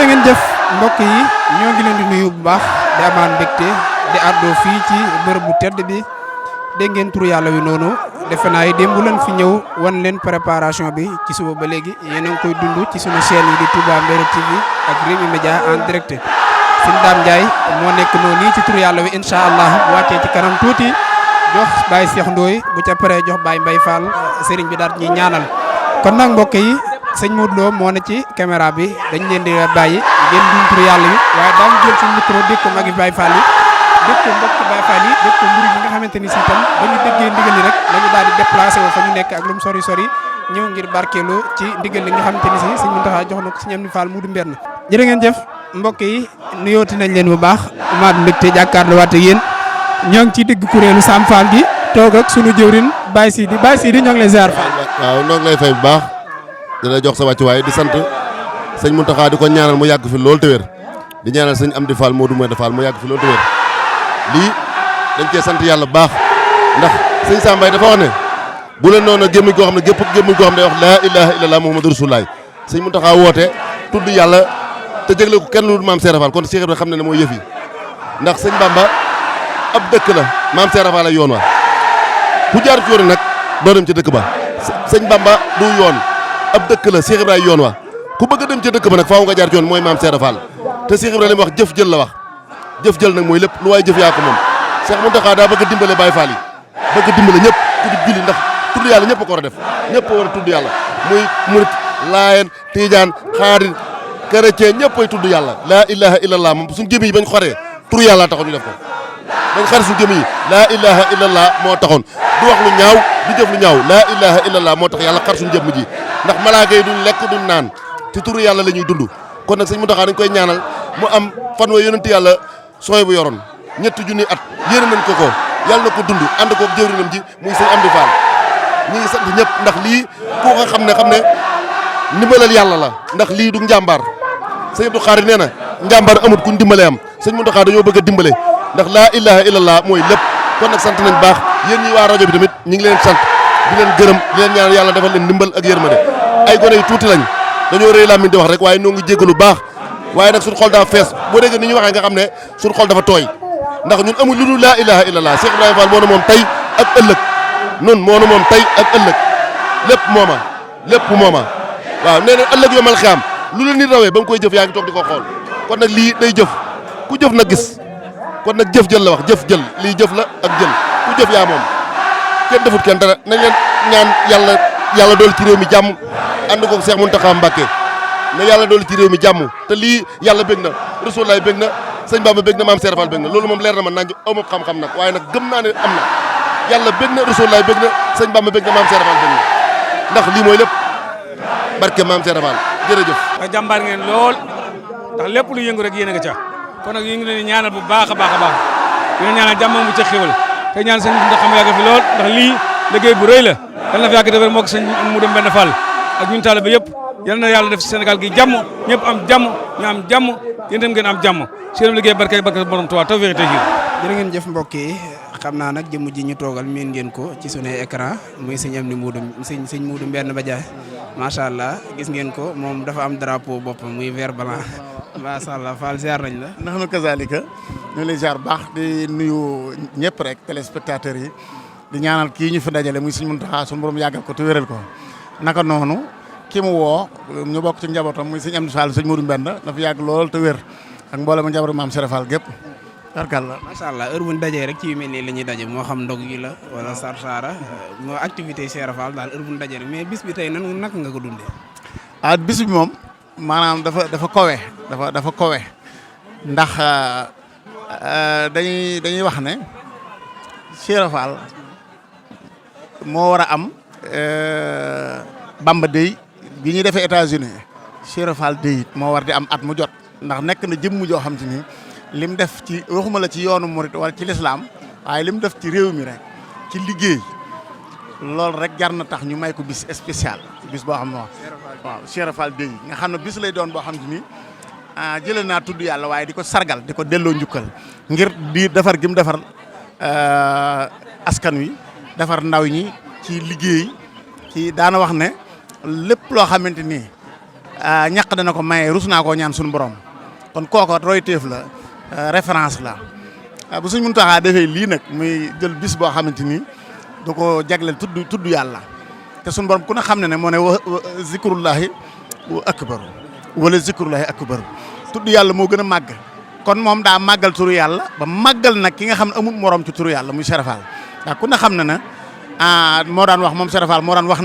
jërë ngeen jëf mbokk yi ñoo ngi leen di nuyu bu baax di amaan mbégte di àddoo fii ci bërëb bu tedd bi dégg ngeen turu yàlla wi noonu defe naa yi démb leen fi ñëw wan leen préparation bi ci suba ba léegi yéen a ngi koy dund ci sunu chaîne yi di Touba Mbéréo TV ak Rewmi Média en direct suñu Dame Ndiaye moo nekk noonu nii ci turu yàlla wi incha allah bu wàccee ci kanam tuuti jox Baye Cheikh Ndoye bu ca paree jox Baye Mbaye Fall sëriñ bi daal ñuy ñaanal kon nag mbokk yi sëñ Modou Lo moo ne ci caméra bi dañ leen di bàyyi ngeen dund turu yàlla wi waaye daañu jël suñu micro dégg ko magi Baye Fall yi dégg ko mbokki Baye Fall yi dégg ko mbir yi nga xamante ni si tam ba ñu déggee ndigal li rek lañu daal di déplacé wu fa ñu nekk ak lu mu sori sori ñëw ngir barkeelu ci ndigal li nga xamante ni si sëñ Mountakha jox na ko sëñ Amdi Fall mu du mbenn jërë ngeen jëf mbokk yi nuyooti nañ leen bu baax amaat mbégte jàkkaarloo waat ak yéen ñoo ngi ci digg kuréelu Sam Fall gi toog ak sunu jëwrin Baye Sidi ñoo ngi lay ziar Fall. waaw ñoo ngi lay fay bu baax di la jox sa wàccuwaay di sant sëñ Mountakha di ko ñaanal mu yàgg fi loolu te wér di ñaanal sëñ Amdi Fall Modou Mbène Fall mu yàgg fi loolu te wér lii dañ cee sant yàlla bu baax ndax sëñ Sam Mbaye dafa wax ne bu leen noonu gémmiñ goo xam ne gémmiñ goo xam ne day wax laa ilaha illallah muhammadu rasulullah sëñ Mountakha woote tudd yàlla te jégle ko kenn lu maam Serap Fall kon Cheikh Ibrahima xam ne ne mooy yëf yi ndax sëñ Bamba ab dëkk la maam Serap Fall ay yoon wa ku jaar ci yoon nag doo dem ci dëkk ba sëñ Bamba du yoon ab dëkk la Cheikh Ibrahima yoon wa ku bëgg a dem ci dëkk ba nag faaw nga jaar ci yoon mooy maam Serap Fall te Cheikh Ibrahima li mu wax jëf jël la wax jëf jël nag mooy lépp lu waay jëf yaa ko moom Cheikh Mountakha daa bëgg a dimbale Baye Fall yi bëgg a dimbale ñëpp ku di julli ndax tudd yàlla ñëpp a ko war a def ñëpp a war a tudd yàlla muy murit laayeen tiijaan xaadir chrétien ñëpp ay tudd yàlla laa ilaha illallah moom suñu gémmiñ yi bañ xoree tur yàlla taxoon ñu def ko bañ xare suñu gémmiñ yi laa ilaha illallah moo taxoon du wax lu ñaaw du jëf lu ñaaw laa ilaha illallah moo tax yàlla xar suñu jëmm ji ndax malaaka yi duñ lekk duñ naan ci turu yàlla la ñuy dund kon nag sëñ Mountakha dañ koy ñaanal mu am fan wa yonent yàlla sooy bu yoroon ñetti junni at yéene nañ ko yàlla na ko dund ànd ko jëwrinam ji muy sëñ Amdi Fall ñi ngi sant ñëpp ndax lii ku ko xam ne ndimbalal yàlla la ndax lii du njàmbaar sëñ Abdou Khari nee na njàmbaar amut ku dimbale am sëñ Mountakha dañoo bëgg a dimbale ndax laa ilaha illallah mooy lépp kon nag sant nañ baax yéen ñi waa rajo bi tamit ñi ngi leen sant di leen gërëm di leen ñaan yàlla defal leen ndimbal ak yërmande ay gone yu tuuti lañ dañoo rëy làmmiñ di wax rek waaye ñoo ngi jéggalu baax waaye nag suñu xol daa fees boo déggee ni ñu waxee nga xam ne suñu xol dafa tooy ndax ñun amul lu dul laa ilaha illallah Cheikh Ibrahima Fall moo na moom tey ak ëllëg nun moo na moom tey ak ëllëg lépp mooma waaw nee na ëllëg yomal xiyaam lu la nit rawee ba nga koy jëf yaa ngi toog di ko xool kon nag lii day jëf ku jëf na gis kon nag jëf jël la wax jëf jël lii jëf la ak jël ku jëf yaa moom kenn defut kenn dara nañ leen ñaan yàlla dool ci réew mi jàmm ànd ko Cheikh Mountakha Mbacké ne yàlla dool ci réew mi jàmm te lii yàlla bég na Rasulullah bég na sëñ Bamba bég na maam Serap Fall bég na loolu moom leer na man nañ amu xam-xam nag waaye nag gëm naa ne am na yàlla bég na Rasulullah bég na sëñ Bamba bég na maam Serap Fall bég na ndax lii mooy lépp barke maam Serap Fall jërëjëf. jàmbaar ngeen lool ndax lépp lu yëngu rek yéen a nga ca kon nag yëngu leen ñaanal bu baax a baax a baax yéen ñaanal jàmm bu ca xéwal te ñaan sëñ bi xam yàgg fi lool ndax lii liggéey bu rëy la yal na fi yàgg defar moo ko sëñ mu dem benn Fall ak ñun taalibe yëpp yal na yàlla def ci Sénégal gi jàmm ñëpp am jàmm ñu am jàmm yéen tam ngeen am jàmm seen liggéey barke borom Tuubaa taw vérité ji jërë ngeen jëf mbokk yi xam naa nag jëmm ji ñu toogal miin ngeen ko ci sunu écran muy sëñ Amdi sëñ Modou Mbène Badiane macha allah gis ngeen ko moom dafa am drapeau boppam muy vert blanc macha allah Fall ziar nañ la. ndax nu kazalika ñu lay ziar baax di nuyu ñëpp rek téléspectateurs yi di ñaanal kii ñu fi dajale muy sëñ Mountakha suñu borom yàggal ko te wéral ko naka noonu ki mu woo ñu bokk ci njabootam muy sëñ Amdi Fall sëñ Modou Mbène dafa yàgg lool te wér ak mboolem njabootu maam Serap Fall gépp barkalla macha allah heure bu ñu dajee rek ci yu mel nii la ñuy daje moo xam ndog yi la wala sarsara moo activité Serap Fall daal heure bu ñu dajee rek mais bis bi tey nan naka nga ko dundee. bis bi moom maanaam dafa kowe ndax dañuy wax ne Serap Fall moo war a am Bamba Day bi ñuy defee États-Unis Serap Fall Day moo war di am at mu jot ndax nekk na jëmm joo xam te ni lim def ci waxuma la ci yoonu murit wala ci lislaam waaye lim def ci réew mi rek ci liggéey loolu rek jar na tax ñu may ko bis spécial bis boo xam ne waaw Serap Fall Day nga xam ne bis lay doon boo xam te ni jëlee naa tudd yàlla waaye di ko sargal di ko delloo njukkal ngir di defar gi mu defar askan wi defar ndaw ñi ci liggéey ci daana wax ne lépp loo xamante ni ñaq dana ko maye rus naa koo ñaan suñu borom kon kooko royteef la référence la bu Sëñ Muntaxa defee lii nag muy jël bis boo xamante ni da ko jagleel tudd yàlla te suñu borom ku ne xam ne ne moo ne zikrullahi akbar wala zikrullahi akbar tudd yàlla moo gën a màgg kon moom daa màggal turu yàlla ba màggal nag ki nga xam ne amul morom ci turu yàlla muy Serap Fall waaw ku ne xam ne na moo daan wax moom Serap Fall moo daan wax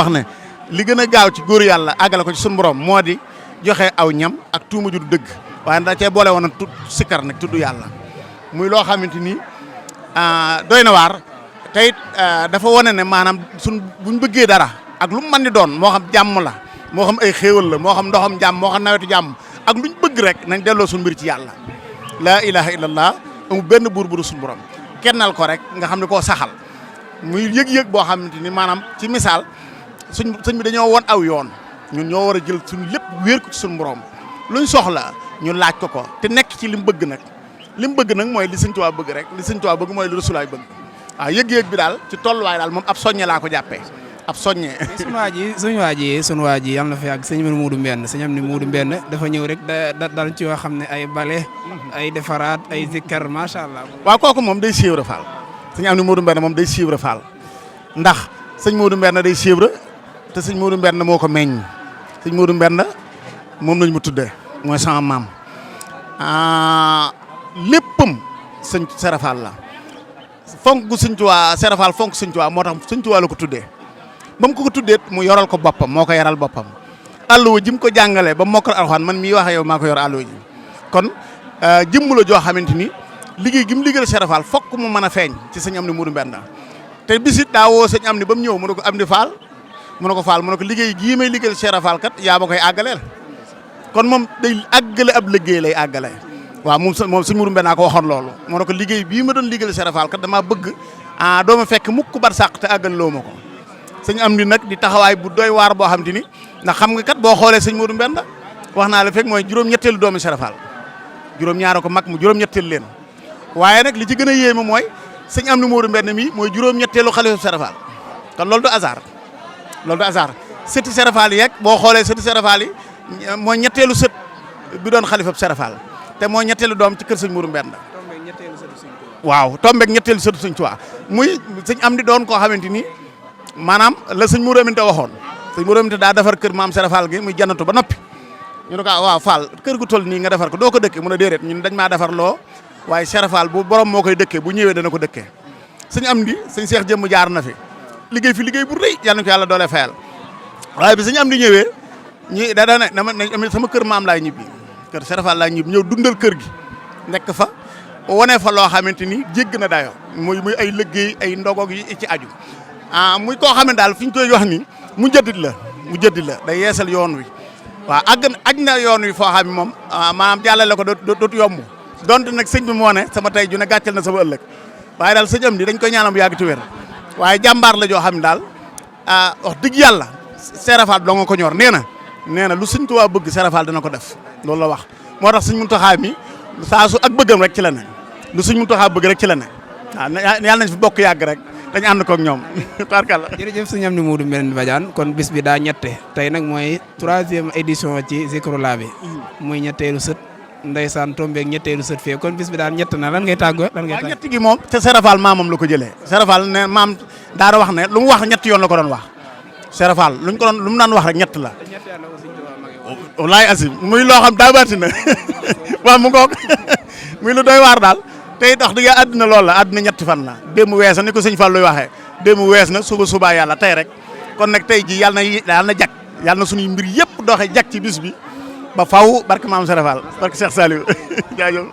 ne li gën a gaaw ci góor yàlla àggale ko ci suñu borom moo di joxe aw ñam ak tuuma ju du dëgg waaye da cee boole woon a sikkar nag tudd yàlla muy loo xamante ni doy na waar te it dafa wane ne maanaam buñ bëggee dara ak lu mu mën di doon moo xam jàmm la moo xam ay xéewal la moo xam ndoxam jàmm moo xam nawetu jàmm ak luñ bëgg rek nañ delloo suñu mbir ci yàlla laa ilaha illallah amul benn buur bu dul suñu borom kennal ko rek nga xam ne koo saxal muy yëg-yëg boo xamante ni maanaam ci misaal sëñ bi dañoo woon aw yoon ñun ñoo war a jël suñu lépp wéer ko ci suñu borom luñ soxla ñu laaj ko te nekk ci li mu bëgg nag mooy li Sëñ Tuubaa bëgg rek li Sëñ Tuubaa bëgg mooy li Rasulaay bëgg waaw yëg-yëg bi daal ci tolluwaay daal moom ab soññe laa ko jàppee ab soññe sunu waa ji yàlla na fa yàgg sëñ am ni Muudu Mbenn dafa ñëw rek dal ci yoo xam ne ay bale ay defaraat ay zikkar macha allah. waaw kooku moom day suivre Fall sëñ am ni Muudu Mbenn moom day suivre Fall ndax sëñ Muudu Mbenn day suivre te sëñ Muudu Mbenn moo ko meññ sëñ Muudu Mbenn moom lañ mu tuddee mooy sama maam léppam sëñ Serap Fall la fonk gu sëñ Tuubaa Serap Fall fonk sëñ Tuubaa moo tax sëñ Tuubaa la ko tuddee ba mu ko tuddee mu yoral ko boppam moo ko yaral boppam alluwa ji mu ko jàngalee ba mokkal alxuraan man mii wax yow maa ko yor alluwa ji kon jëmm la joo xamante ni liggéey gi mu liggéeyal Serap Fall fokk mu mën a feeñ ci sëñ Amdi Muudu Mbenn te bisit daa woo sëñ Amdi ba mu ñëw mu ne ko Amdi Fall mu ne ko Fall mu ne ko liggéey gii may liggéeyal Serap Fall kat yaa ma koy àggaleel kon moom day àggale ab liggéey lay àggale waaw moom sëñ Muudu Mbenn ko waxoon loolu mu ne ko liggéey bii ma doon liggéeyal Serap Fall kat damaa bëgg doo ma fekk mukk bar sàq te àggal loo ma ko sëñ Amdi nag di taxawaay bu doy waar boo xam te ni ndax xam nga kat boo xoolee sëñ Muudu Mbenn wax naa la fekk mooy juróom-ñetteelu doomi Serap Fall juróom-ñaara ko mag mu juróom-ñetteelu leen waaye nag li ci gën a yéeme mooy sëñ Amdi Muudu Mbenn mi mooy juróom-ñetteelu xalifa Serap Fall kon loolu du hasard sëti Serap Fall yeeg boo xoolee sëti Serap Fall yi mooy ñetteelu sët bi doon xalifa Serap Fall te mooy ñetteelu doom ci kër sëñ Muudu Mbenn waaw tombeeg ñetteelu sëtu sëñ Tuubaa muy sëñ Amdi doon koo xamante ni maanaam la sëñ Muudu Aminta waxoon sëñ Muudu Aminta daa defar kër maam Serap Fall gi muy jannatu ba noppi ñu ne ko waaw Fall kër gu toll nii nga defar ko doo ko dëkkee mu ne déedéet ñun dañ maa defar loo waaye Serap Fall bu borom moo koy dëkkee bu ñëwee dana ko dëkkee sëñ Amdi sëñ Seex jëmm jaar na fi liggéey bu rëy yàlla na ko yàlla doole fayal waaye bi sëñ Amdi ñëwee ñi daa ne dama sama kër maam laay ñibbi kër Serap Fall laay ñibbi ñëw dundal kër gi nekk fa wane fa loo xamante ni jégg na dayo muy ay liggéey ay ndogoog yi ci aju muy koo xam ne daal fi ñu koy wax ni mu jëddit la day yeesal yoon wi waaw aj na yoon wi foo xam ne moom maanaam jàllale ko dootu yomb donte nag sëñ bi moo ne sama tey ju ne gàcceel na sama ëllëg waaye daal sëñ Amdi dañ koy ñaanal bu yàgg ci wér waaye jàmbaar la joo xam ne daal wax dëgg yàlla Serap Fall doo nga ko ñor nee na lu sëñ Tuubaa bëgg Serap Fall dana ko def loolu la wax moo tax sëñ Muntaxaa mi saa su ak bëggam rek ci la ne lu sëñ Muntaxaa bëgg rek ci la ne waaw yàlla nañ fi bokk yàgg rek dañu ànd koog ñoom tarkalla. jërëjëf sëñ Amdi Muudu Mbenn Badiane kon bis bi daa ñette tey nag mooy 3e édition ci Zikrullah bi muy ñetteelu sët ndeysaan tombeeg ñetteelu sët fee kon bis bi daal ñett na lan ngay tàggoo ñett gi moom te Serap Fall maamam la ko jëlee Serap Fall ne maam daara wax ne lu mu wax ñett yoon la ko doon wax Serap Fall lu mu daan wax rek ñett la wallaay asim muy loo xam daa baati na waaw mu ngoog muy lu doy waar daal tey dox dëgg àdduna loolu la àdduna ñetti fan la démb wees na ni ko sëñ Fall luy waxee démb wees na suba yàlla tey rek kon nag tey ji yàlla na jag yàlla na suñuy mbir yëpp doxee jag ci bis bi ba faw barke maam Serap Fall barke Cheikh Saliou jaajëf